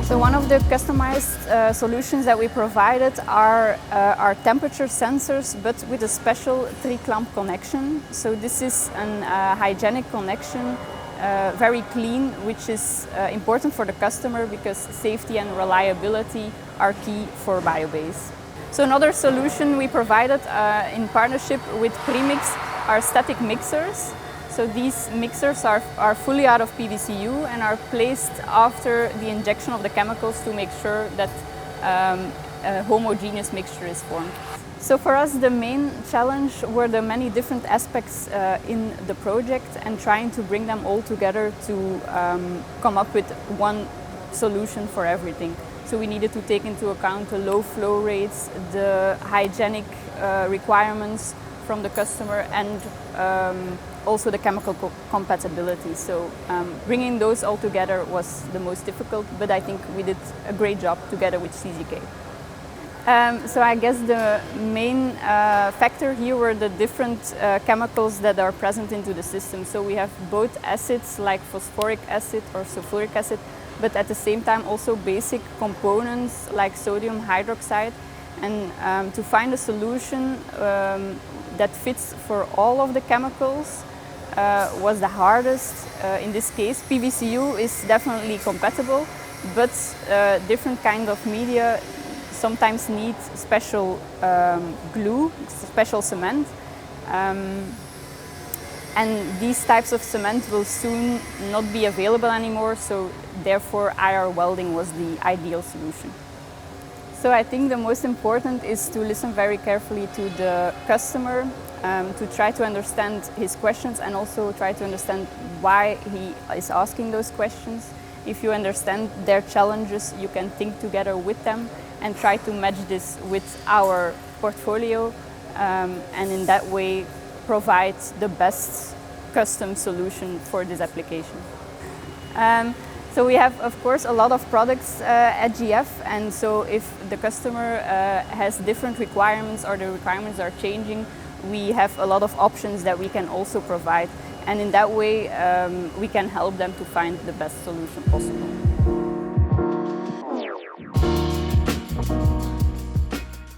So one of the customized solutions that we provided are our temperature sensors, but with a special 3-clamp connection. So this is a hygienic connection, very clean, which is important for the customer because safety and reliability are key for BioBase. So another solution we provided in partnership with Premix are static mixers. So these mixers are fully out of PVCU and are placed after the injection of the chemicals to make sure that a homogeneous mixture is formed. So for us the main challenge were the many different aspects in the project and trying to bring them all together to come up with one solution for everything. So we needed to take into account the low flow rates, the hygienic requirements from the customer, and also the chemical compatibility. So bringing those all together was the most difficult, but I think we did a great job together with CZK. So I guess the main factor here were the different chemicals that are present into the system. So we have both acids like phosphoric acid or sulfuric acid, but at the same time also basic components like sodium hydroxide. And to find a solution that fits for all of the chemicals was the hardest. In this case, PVCU is definitely compatible, but different kind of media sometimes need special glue, special cement. And these types of cement will soon not be available anymore, so therefore IR welding was the ideal solution. So I think the most important is to listen very carefully to the customer, to try to understand his questions and also try to understand why he is asking those questions. If you understand their challenges, you can think together with them and try to match this with our portfolio, and in that way provide the best custom solution for this application. So we have, of course, a lot of products at GF, and so if the customer has different requirements or the requirements are changing, we have a lot of options that we can also provide, and in that way we can help them to find the best solution possible.